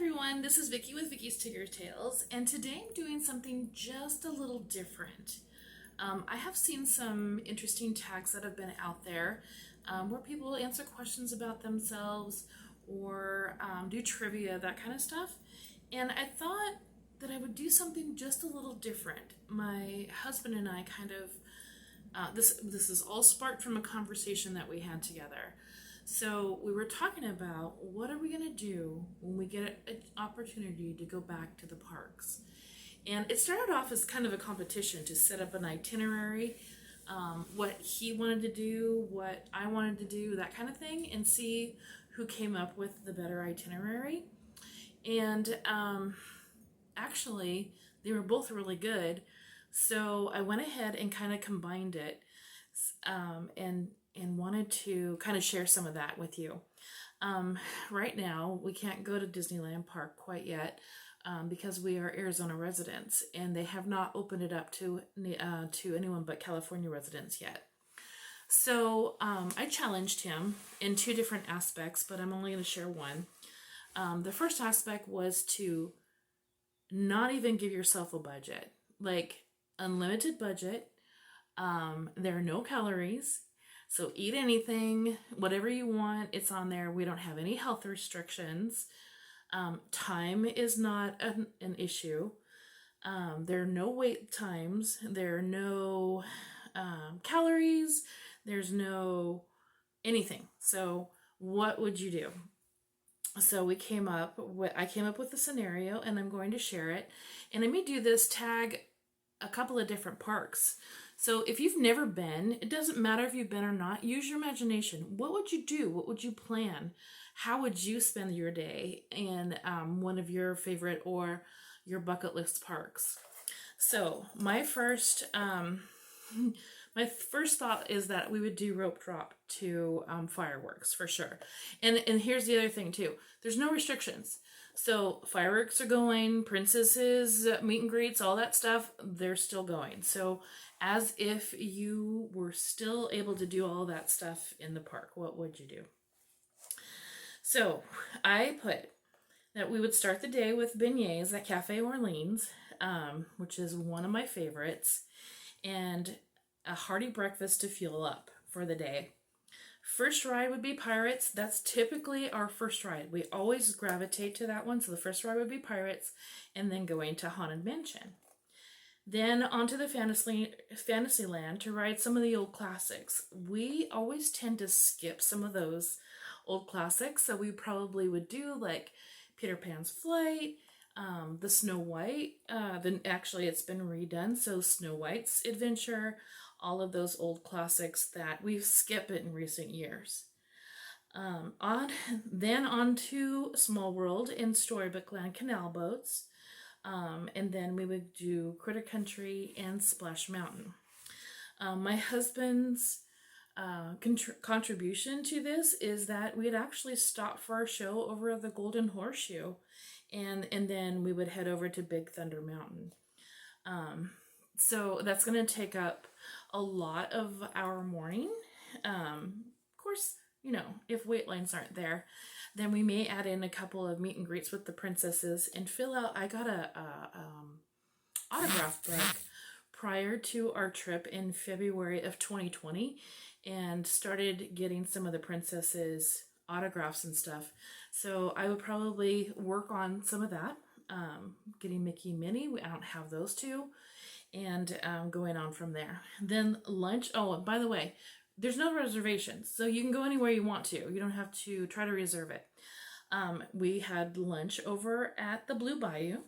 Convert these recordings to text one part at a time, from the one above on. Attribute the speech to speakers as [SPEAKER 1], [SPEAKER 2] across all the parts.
[SPEAKER 1] everyone, this is Vicky with Vicky's Tigger Tales, and today I'm doing something just a little different. I have seen some interesting tags that have been out there where people answer questions about themselves or do trivia, that kind of stuff. And I thought that I would do something just a little different. My husband and I this is all sparked from a conversation that we had together. So we were talking about what are we going to do when we get an opportunity to go back to the parks. And it started off as kind of a competition to set up an itinerary, what he wanted to do, what I wanted to do, that kind of thing, and see who came up with the better itinerary. And actually, they were both really good. So I went ahead and kind of combined it and wanted to kind of share some of that with you. Right now, we can't go to Disneyland Park quite yet because we are Arizona residents, and they have not opened it up to anyone but California residents yet. So I challenged him in two different aspects, but I'm only going to share one. The first aspect was to not even give yourself a budget, like unlimited budget. There are no calories. So eat anything, whatever you want, it's on there. We don't have any health restrictions. Time is not an issue. There are no wait times. There are no calories. There's no anything. So what would you do? So I came up with a scenario, and I'm going to share it. And I may do this tag a couple of different parks. So if you've never been, it doesn't matter if you've been or not, use your imagination. What would you do? What would you plan? How would you spend your day in one of your favorite or your bucket list parks? So my first thought is that we would do rope drop to fireworks for sure. And here's the other thing too. There's no restrictions. So fireworks are going, princesses, meet and greets, all that stuff, they're still going. So as if you were still able to do all that stuff in the park, what would you do? So I put that we would start the day with beignets at Cafe Orleans, which is one of my favorites, and a hearty breakfast to fuel up for the day. First ride would be Pirates. That's typically our first ride. We always gravitate to that one. So the first ride would be Pirates, and then going to Haunted Mansion. Then onto the Fantasyland to ride some of the old classics. We always tend to skip some of those old classics. So we probably would do like Peter Pan's Flight, the Snow White. Then actually it's been redone. So Snow White's Adventure, all of those old classics that we've skipped in recent years. Then on to Small World and Storybook Land Canal Boats. And then we would do Critter Country and Splash Mountain. My husband's contribution to this is that we'd actually stop for our show over the Golden Horseshoe, and then we would head over to Big Thunder Mountain. So that's going to take up a lot of our morning. Of course, if wait lines aren't there, then we may add in a couple of meet and greets with the princesses and fill out. I got a autograph book prior to our trip in February of 2020 and started getting some of the princesses autographs and stuff. So I would probably work on some of that, getting Mickey and Minnie. I don't have those two, and going on from there. Then lunch. Oh, and by the way, there's no reservations, so you can go anywhere you want to. You don't have to try to reserve it. We had lunch over at the Blue Bayou,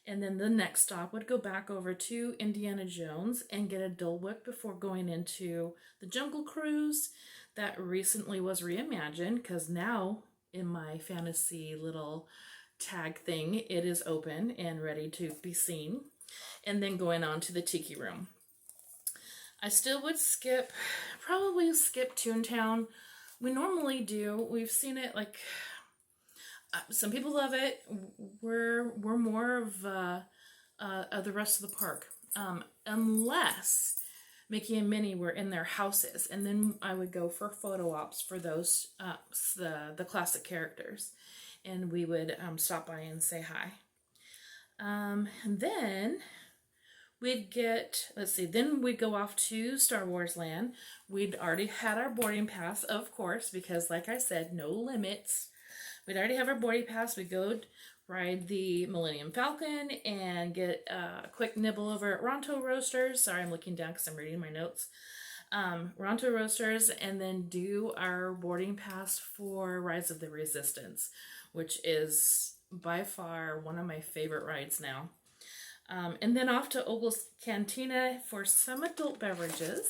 [SPEAKER 1] and then the next stop would go back over to Indiana Jones and get a Dole Whip before going into the Jungle Cruise that recently was reimagined, because now in my fantasy little tag thing, it is open and ready to be seen. And then going on to the Tiki Room. I still would probably skip Toontown. We normally do. We've seen it like, some people love it. We're more of the rest of the park. Unless Mickey and Minnie were in their houses, and then I would go for photo ops for those, the classic characters. and we would stop by and say hi. And then we'd get, let's see, then we'd go off to Star Wars Land. We'd already had our boarding pass, of course, because like I said, no limits. We'd already have our boarding pass. We'd go ride the Millennium Falcon and get a quick nibble over at Ronto Roasters. Sorry, I'm looking down because I'm reading my notes. Ronto Roasters, and then do our boarding pass for Rise of the Resistance, which is by far one of my favorite rides now. And then off to Ogle's Cantina for some adult beverages.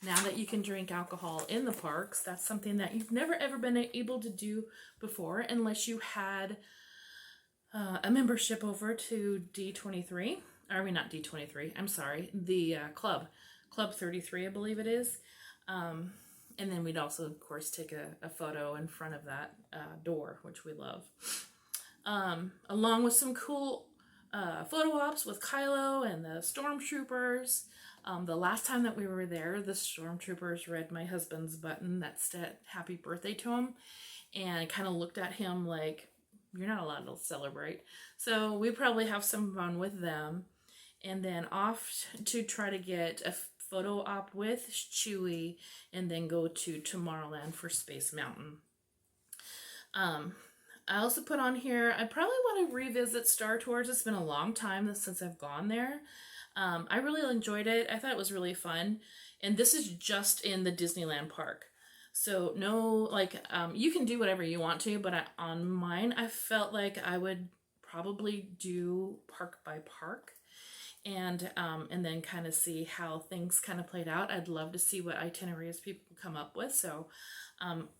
[SPEAKER 1] Now that you can drink alcohol in the parks, that's something that you've never ever been able to do before unless you had a membership over to D23. I mean, not D23, I'm sorry, the Club 33, I believe it is. And then we'd also, of course, take a photo in front of that door, which we love. Along with some cool photo ops with Kylo and the stormtroopers. The last time that we were there, the stormtroopers read my husband's button that said happy birthday to him, and kind of looked at him like, you're not allowed to celebrate. So we probably have some fun with them. And then off to try to get a photo op with Chewie, and then go to Tomorrowland for Space Mountain. I also put on here, I probably want to revisit Star Tours. It's been a long time since I've gone there. I really enjoyed it. I thought it was really fun. And this is just in the Disneyland park. So no, you can do whatever you want to, but on mine, I felt like I would probably do park by park. And then kind of see how things kind of played out. I'd love to see what itineraries people come up with. So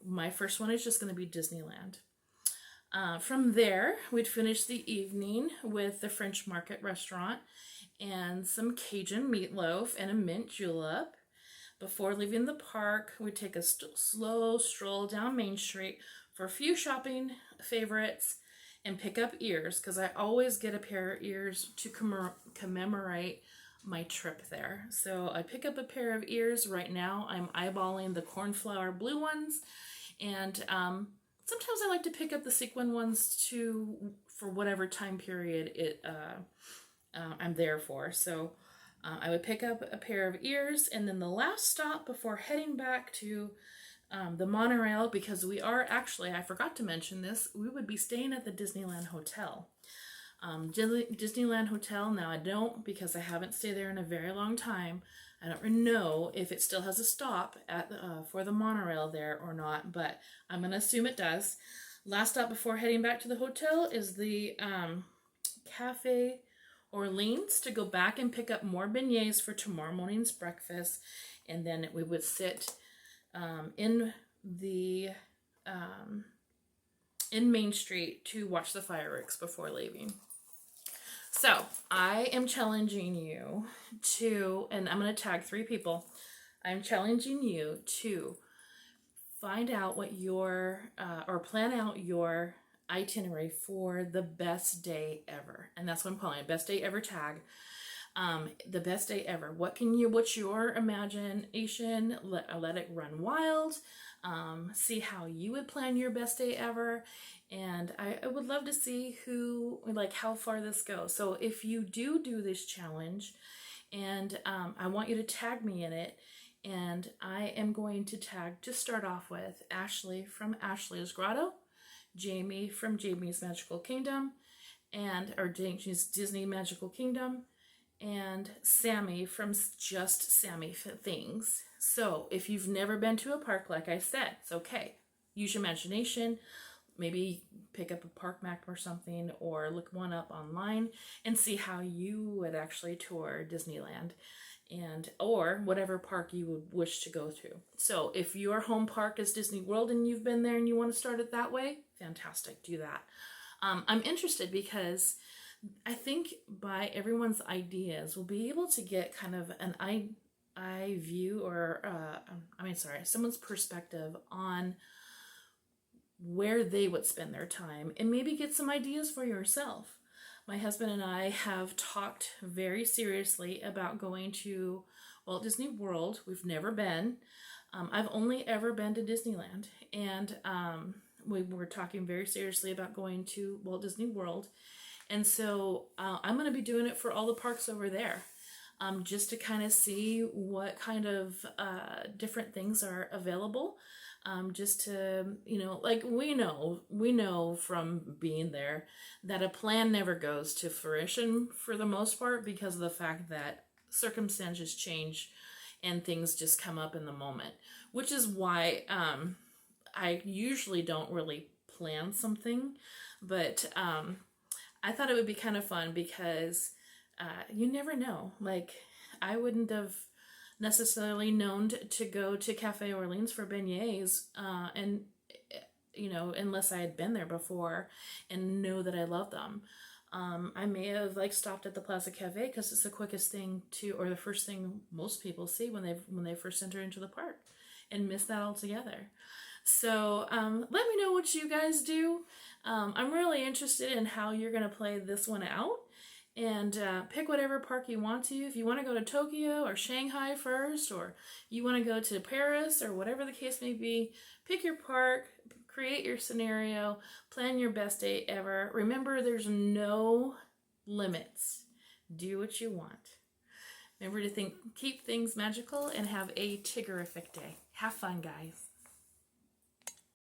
[SPEAKER 1] my first one is just going to be Disneyland. From there, we'd finish the evening with the French Market restaurant and some Cajun meatloaf and a mint julep. Before leaving the park, we'd take a slow stroll down Main Street for a few shopping favorites and pick up ears, because I always get a pair of ears to commemorate my trip there. So I pick up a pair of ears. Right now I'm eyeballing the cornflower blue ones, and sometimes I like to pick up the sequin ones too, for whatever time period I'm there for. So I would pick up a pair of ears, and then the last stop before heading back to the monorail, because we are actually, I forgot to mention this, we would be staying at the Disneyland Hotel. Disneyland Hotel, now I don't, because I haven't stayed there in a very long time. I don't know if it still has a stop at for the monorail there or not, but I'm going to assume it does. Last stop before heading back to the hotel is the Cafe Orleans to go back and pick up more beignets for tomorrow morning's breakfast, and then we would sit in Main Street to watch the fireworks before leaving. So I am challenging you to, and I'm going to tag 3 people. I'm challenging you to find out what your, or plan out your itinerary for the best day ever. And that's what I'm calling it, best day ever tag. The best day ever. What's your imagination? Let it run wild. See how you would plan your best day ever. And I would love to see how far this goes. So if you do this challenge, and I want you to tag me in it, and I am going to tag, to start off with, Ashley from Ashley's Grotto, Jamie from Jamie's Magical Kingdom, or Disney Magical Kingdom, and Sammy from Just Sammy Things. So if you've never been to a park, like I said, it's okay. Use your imagination. Maybe pick up a park map or something, or look one up online and see how you would actually tour Disneyland, or whatever park you would wish to go to. So if your home park is Disney World and you've been there and you want to start it that way, fantastic, do that. I'm interested because I think by everyone's ideas, we'll be able to get kind of an eye view, or someone's perspective on where they would spend their time, and maybe get some ideas for yourself. My husband and I have talked very seriously about going to Walt Disney World. We've never been. I've only ever been to Disneyland, and we were talking very seriously about going to Walt Disney World. And so I'm going to be doing it for all the parks over there, just to kind of see what kind of different things are available. Just to, like we know from being there that a plan never goes to fruition for the most part because of the fact that circumstances change and things just come up in the moment, which is why I usually don't really plan something, but I thought it would be kind of fun because you never know. Like, I wouldn't have necessarily known to go to Cafe Orleans for beignets, and unless I had been there before and know that I love them. I may have like stopped at the Plaza Cafe because it's the quickest thing to, or the first thing most people see when they first enter into the park, and miss that altogether. So let me know what you guys do. I'm really interested in how you're going to play this one out. And pick whatever park you want to. If you want to go to Tokyo or Shanghai first, or you want to go to Paris, or whatever the case may be, pick your park, create your scenario, plan your best day ever. Remember, there's no limits. Do what you want. Remember to keep things magical, and have a Tiggerific day. Have fun, guys.